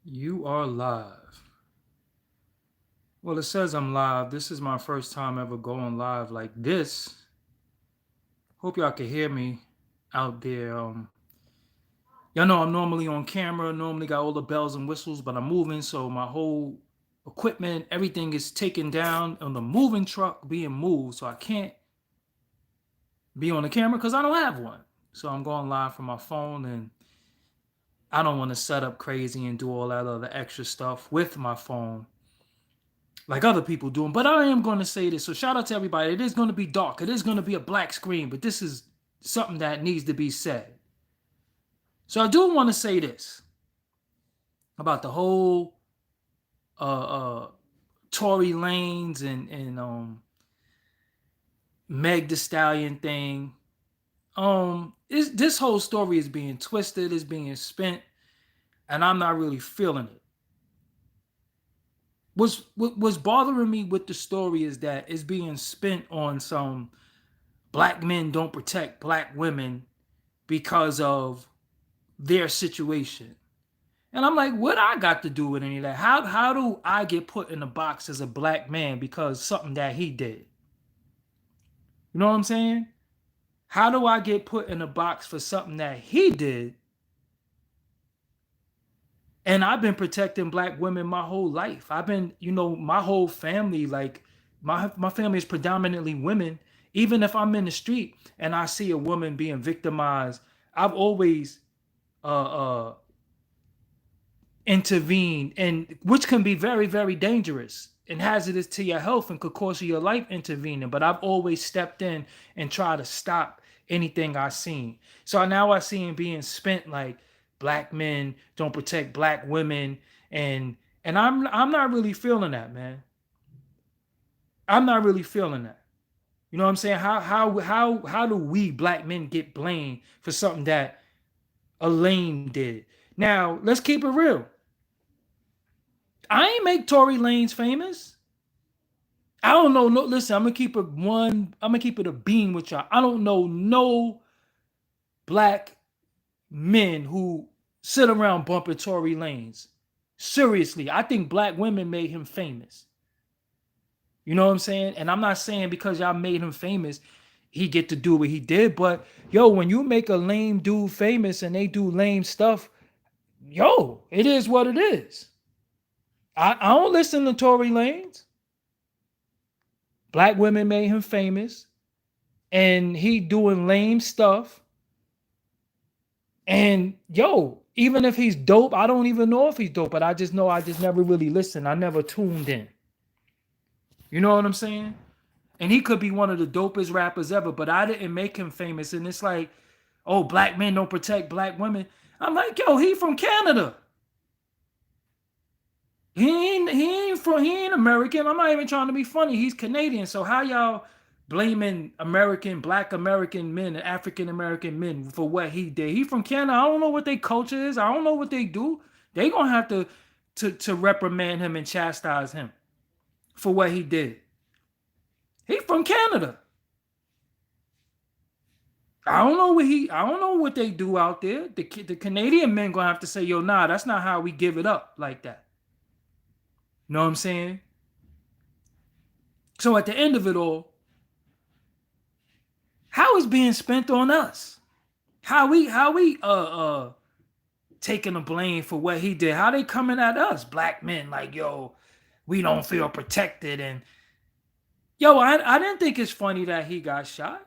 You are live. Well, it says I'm live. This is my first time ever going live like this. Hope y'all can hear me out there. Y'all know I'm normally on camera, normally got all the bells and whistles, but I'm moving, so my whole equipment, everything is taken down on the moving truck being moved, so I can't be on the camera because I don't have one. So I'm going live from my phone, and I don't want to set up crazy and do all that other extra stuff with my phone like other people doing. But I am going to say this. So shout out to everybody. It is going to be dark. It is going to be a black screen, but this is something that needs to be said. So I do want to say this about the whole uh Tory Lanez and Meg the Stallion thing. This whole story is being twisted, is being spent, and I'm not really feeling it. What's bothering me with the story is that it's being spent on some black men don't protect black women because of their situation. And I'm like, what I got to do with any of that? How do I get put in a box as a black man because something that he did? You know what I'm saying? How do I get put in a box for something that he did? And I've been protecting black women my whole life. I've been, my whole family, like my family is predominantly women. Even if I'm in the street and I see a woman being victimized, I've always uh intervened, and which can be very, very dangerous and hazardous to your health and could cost you your life intervening. But I've always stepped in and tried to stop anything I seen. So now I see him being spent like black men don't protect black women, and I'm not really feeling that, man. I'm not really feeling that. You know what I'm saying? How do we black men get blamed for something that a lame did? Now let's keep it real. I ain't make Tory Lanez famous. I don't know. No, listen, I'm gonna keep it one. I'm gonna keep it a beam with y'all. I don't know no black men who sit around bumping Tory Lanez. Seriously, I think black women made him famous. You know what I'm saying? And I'm not saying because y'all made him famous, he get to do what he did. But yo, when you make a lame dude famous and they do lame stuff, yo, it is what it is. I don't listen to Tory Lanez. Black women made him famous, and he doing lame stuff. And yo, even if he's dope, I don't even know if he's dope, but I just know I just never really listened. I never tuned in. You know what I'm saying? And he could be one of the dopest rappers ever, but I didn't make him famous. And it's like, oh, black men don't protect black women. I'm like, yo, he from Canada. He ain't American. I'm not even trying to be funny. He's Canadian. So how y'all blaming black American men and African American men for what he did? He from Canada. I don't know what their culture is. I don't know what they do. They gonna have to reprimand him and chastise him for what he did. He from Canada. I don't know what they do out there. The Canadian men gonna have to say, yo, nah, that's not how we give it up like that. You know what I'm saying? So at the end of it all, how is being spent on us? How we taking the blame for what he did? How they coming at us, black men, like, yo, we don't feel protected. And yo, I didn't think it's funny that he got shot.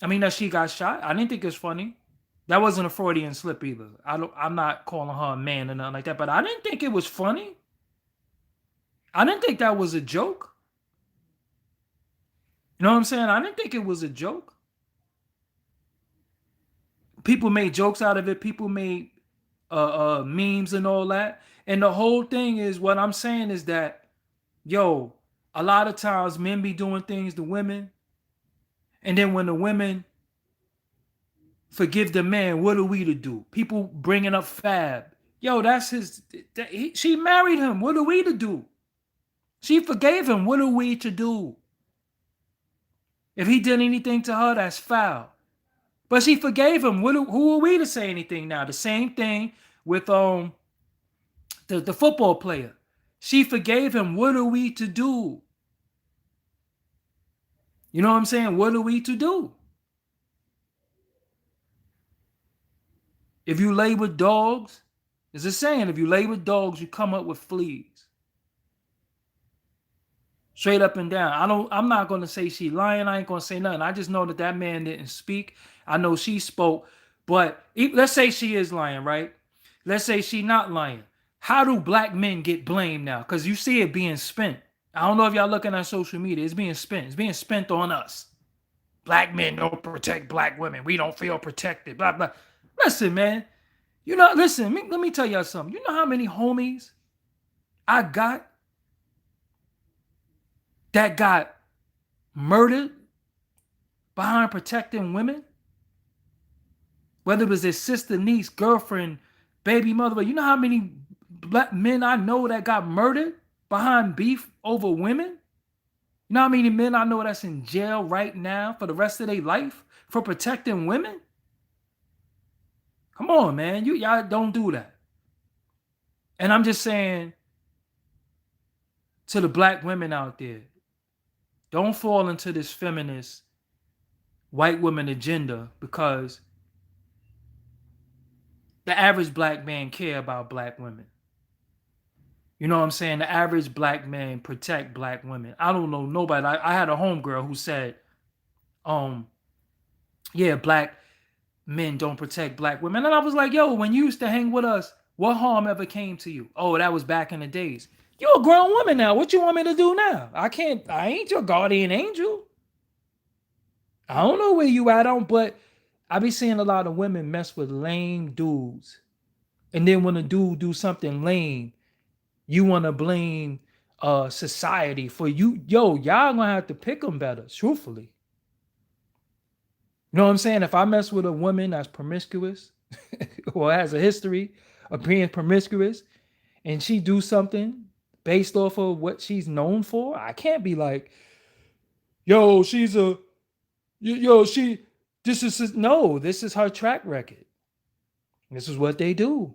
I mean that she got shot. I didn't think it's funny. That wasn't a Freudian slip either. I'm not calling her a man or nothing like that, but I didn't think it was funny. I didn't think that was a joke. You know what I'm saying? I didn't think it was a joke. People made jokes out of it. People made memes and all that. And the whole thing is, what I'm saying is that, yo, a lot of times men be doing things to women, and then when the women forgive the man, what are we to do? People bringing up Fab. Yo, that's his. She married him. What are we to do? She forgave him. What are we to do? If he did anything to her, that's foul. But she forgave him. Who are we to say anything now? The same thing with The football player. She forgave him. What are we to do? You know what I'm saying? What are we to do? If you lay with dogs, there's a saying, if you lay with dogs, you come up with fleas. Straight up and down. I'm not gonna say she lying. I ain't gonna say nothing. I just know that that man didn't speak. I know she spoke, but let's say she is lying, right? Let's say she not lying. How do black men get blamed now? Because you see it being spent. I don't know if y'all looking at social media. It's being spent. It's being spent on us. Black men don't protect black women. We don't feel protected. Blah blah. Listen, man. Listen. Let me tell y'all something. You know how many homies I got that got murdered behind protecting women? Whether it was his sister, niece, girlfriend, baby mother, but you know how many black men I know that got murdered behind beef over women? You know how many men I know that's in jail right now for the rest of their life for protecting women? Come on, man. Y'all don't do that. And I'm just saying to the black women out there, don't fall into this feminist white woman agenda, because the average black man care about black women. You know what I'm saying? The average black man protect black women. I don't know nobody. I had a homegirl who said, yeah, black men don't protect black women. And I was like, yo, when you used to hang with us, what harm ever came to you? Oh, that was back in the days. You're a grown woman now. What you want me to do now? I ain't your guardian angel. I don't know where you at on, but I be seeing a lot of women mess with lame dudes. And then when a dude do something lame, you want to blame society for you. Yo, y'all gonna have to pick them better, truthfully. You know what I'm saying? If I mess with a woman that's promiscuous or has a history of being promiscuous, and she do something based off of what she's known for, I can't be like, yo, this is her track record. This is what they do.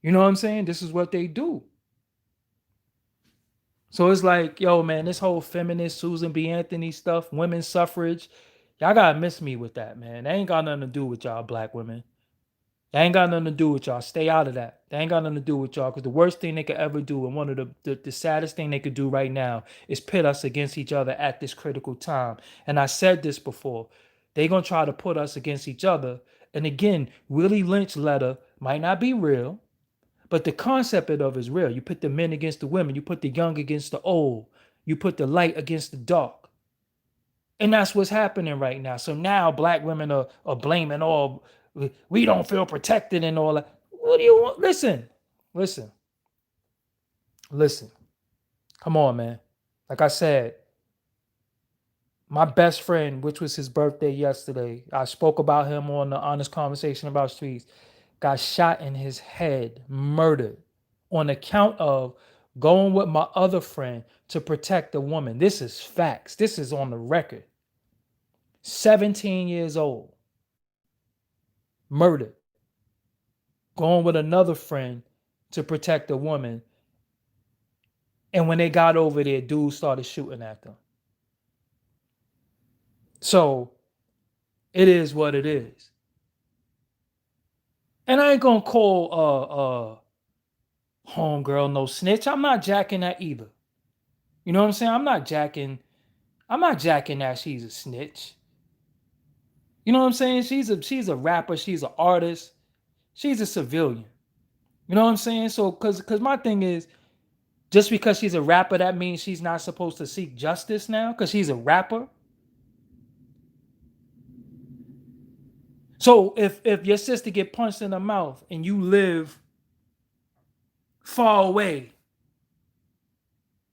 You know what I'm saying? This is what they do. So it's like, yo, man, this whole feminist Susan B. Anthony stuff, women's suffrage, y'all gotta miss me with that, man. That ain't got nothing to do with y'all black women. That ain't got nothing to do with y'all. Stay out of that. That ain't got nothing to do with y'all. Because the worst thing they could ever do, and one of the saddest thing they could do right now, is pit us against each other at this critical time. And I said this before. They gonna try to put us against each other. And again, Willie Lynch letter might not be real, but the concept of it is real. You put the men against the women. You put the young against the old. You put the light against the dark. And that's what's happening right now. So now black women are blaming all, we don't feel protected and all that. What do you want? Listen. Come on, man. Like I said, my best friend, which was his birthday yesterday, I spoke about him on the Honest Conversation About Streets, got shot in his head, murdered, on account of going with my other friend to protect a woman. This is facts. This is on the record. 17 years old, murdered, going with another friend to protect a woman. And when they got over there, dudes started shooting at them. So it is what it is. And I ain't gonna call homegirl no snitch. I'm not jacking that either. You know what I'm saying? I'm not jacking that she's a snitch. You know what I'm saying? She's a rapper, she's an artist, she's a civilian. You know what I'm saying? So cause my thing is, just because she's a rapper, that means she's not supposed to seek justice now because she's a rapper. So if your sister get punched in the mouth and you live far away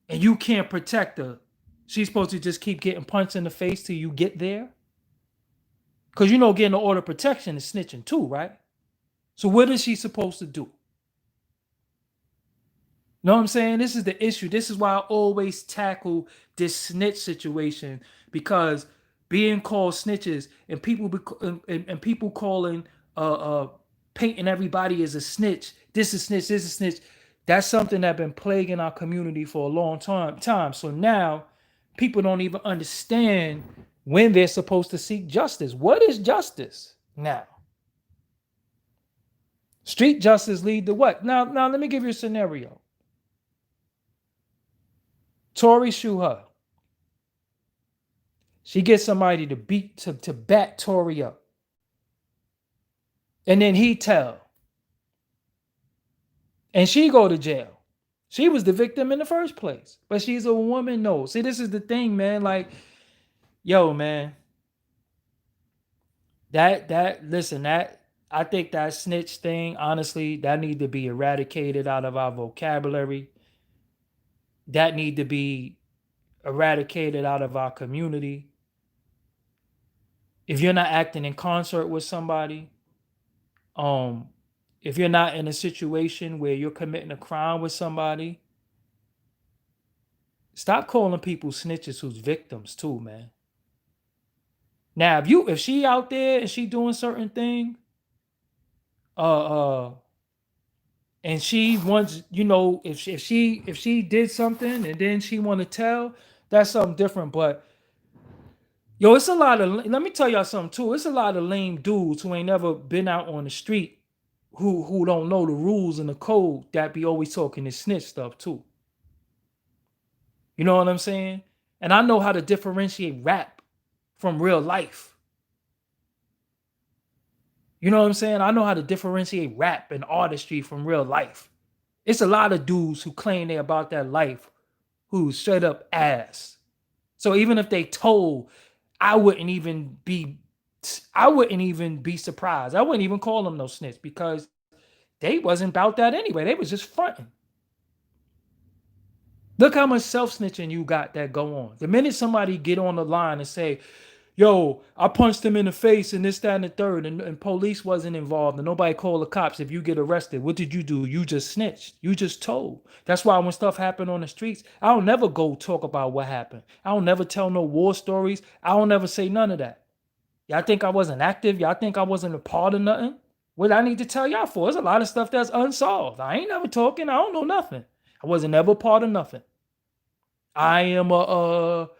and you can't protect her, she's supposed to just keep getting punched in the face till you get there? Because you know getting the order of protection is snitching too, right? So what is she supposed to do? You know what I'm saying? This is the issue. This is why I always tackle this snitch situation, because being called snitches and people calling painting everybody as a snitch. This is snitch, this is snitch. That's something that's been plaguing our community for a long time. So now people don't even understand when they're supposed to seek justice. What is justice now? Street justice lead to what? Now let me give you a scenario. Tory shoot her. She gets somebody to bat Tory up. And then he tell. And she go to jail. She was the victim in the first place. But she's a woman. No. See, this is the thing, man. Like, yo, man. Listen, I think that snitch thing, honestly, that need to be eradicated out of our vocabulary. That need to be eradicated out of our community. If you're not acting in concert with somebody, um, if you're not in a situation where you're committing a crime with somebody, stop calling people snitches who's victims too, man. Now, if she out there and she doing certain thing, uh, and she wants, if she did something and then she want to tell, that's something different. But yo, it's a lot of. Let me tell y'all something too. It's a lot of lame dudes who ain't never been out on the street, who don't know the rules and the code, that be always talking this snitch stuff too. You know what I'm saying? And I know how to differentiate rap from real life. You know what I'm saying? I know how to differentiate rap and artistry from real life. It's a lot of dudes who claim they about that life who straight up ass. So even if they told, I wouldn't even be surprised. I wouldn't even call them no snitch because they wasn't about that anyway. They was just fronting. Look how much self-snitching you got that go on. The minute somebody get on the line and say, yo, I punched him in the face and this, that, and the third, and police wasn't involved and nobody called the cops. If you get arrested, what did you do? You just snitched. You just told. That's why when stuff happened on the streets, I don't never go talk about what happened. I don't never tell no war stories. I don't never say none of that. Y'all think I wasn't active? Y'all think I wasn't a part of nothing? What I need to tell y'all for? There's a lot of stuff that's unsolved. I ain't never talking. I don't know nothing. I wasn't ever part of nothing. I am a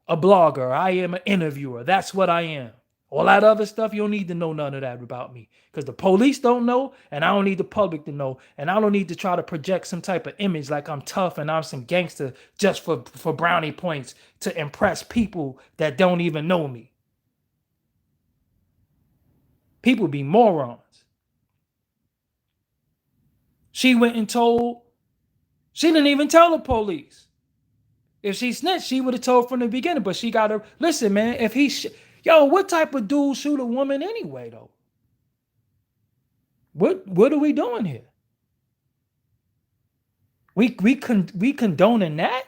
blogger. I am an interviewer. That's what I am. All that other stuff, you don't need to know none of that about me. Because the police don't know, and I don't need the public to know. And I don't need to try to project some type of image like I'm tough and I'm some gangster just for brownie points to impress people that don't even know me. People be morons. She went and told, she didn't even tell the police. If she snitched, she would have told from the beginning. But she got to listen, man. If yo, what type of dude shoot a woman anyway, though? What are we doing here? We condoning that?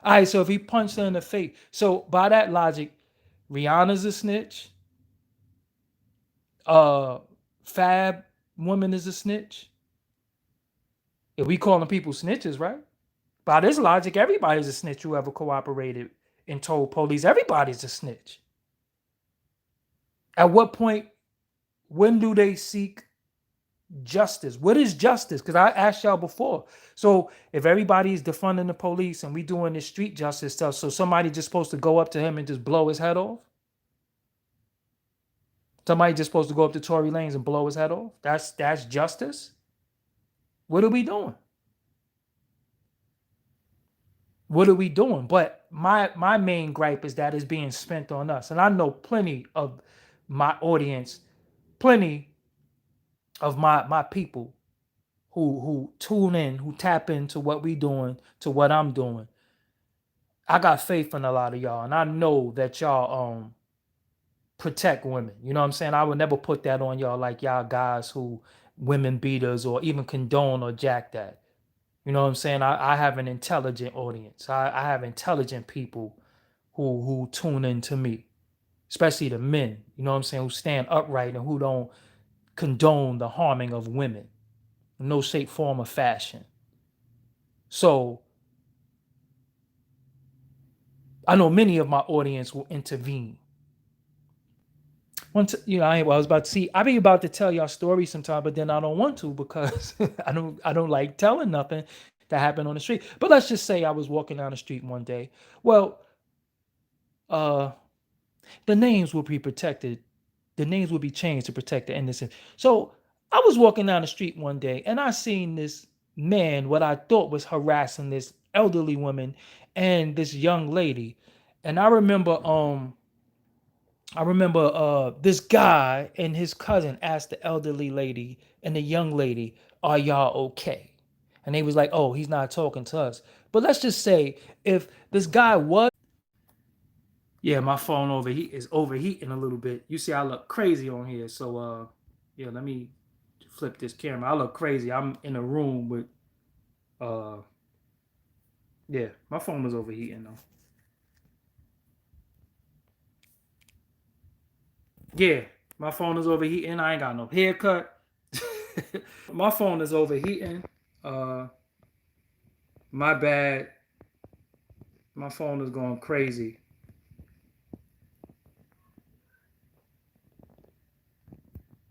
All right. So if he punched her in the face, so by that logic, Rihanna's a snitch. Fab woman is a snitch. If we calling people snitches, right? By this logic, everybody's a snitch who ever cooperated and told police. Everybody's a snitch. At what point, when do they seek justice? What is justice? Because I asked y'all before. So if everybody's defunding the police and we doing this street justice stuff, so somebody just supposed to go up to him and just blow his head off? Somebody just supposed to go up to Tory Lanez and blow his head off? That's justice? What are we doing? What are we doing? But my main gripe is that it's being spent on us. And I know plenty of my audience, plenty of my people who tune in, who tap into what we doing, to what I'm doing. I got faith in a lot of y'all, and I know that y'all protect women. You know what I'm saying? I would never put that on y'all like y'all guys who women beaters or even condone or jack that. You know what I'm saying? I have an intelligent audience. I have intelligent people who tune into me, especially the men, you know what I'm saying, who stand upright and who don't condone the harming of women in no shape, form, or fashion. So I know many of my audience will intervene. Once I ain't. Well, I was about to see. I be about to tell y'all stories sometime, but then I don't want to because I don't like telling nothing that happened on the street. But let's just say I was walking down the street one day. Well, uh, the names will be protected. The names will be changed to protect the innocent. So I was walking down the street one day and I seen this man, what I thought was harassing this elderly woman and this young lady. And I remember this guy and his cousin asked the elderly lady and the young lady, "Are y'all okay?" And they was like, "Oh, he's not talking to us." But let's just say if this guy was, yeah, my phone is overheating a little bit. You see, I look crazy on here. So yeah, let me flip this camera. I look crazy. I'm in a room with uh yeah, my phone was overheating though. Yeah, my phone is overheating. I ain't got no haircut. My phone is overheating. Uh my bad. My phone is going crazy.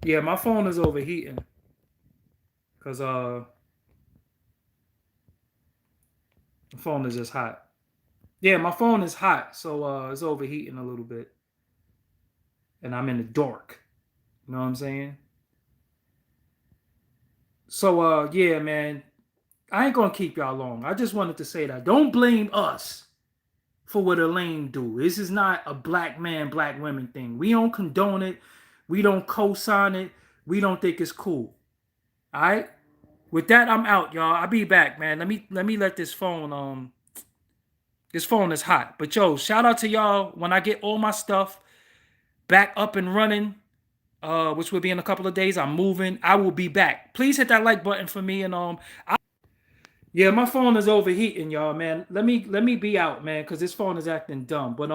Yeah, my phone is overheating because the phone is just hot. Yeah, my phone is hot, so it's overheating a little bit, and I'm in the dark. You know what I'm saying? So yeah, man, I ain't gonna keep y'all long. I just wanted to say that. Don't blame us for what Elaine do. This is not a black man, black women thing. We don't condone it. We don't co-sign it. We don't think it's cool. All right. With that, I'm out, y'all. I'll be back, man. Let me let this phone this phone is hot. But yo, shout out to y'all when I get all my stuff back up and running, which will be in a couple of days. I'm moving. I will be back. Please hit that like button for me and yeah, my phone is overheating, y'all, man. Let me be out, man, because this phone is acting dumb. But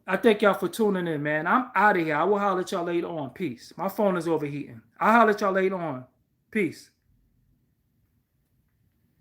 I thank y'all for tuning in, man. I'm out of here. I will holler at y'all later on. Peace. My phone is overheating. I'll holler at y'all later on. Peace.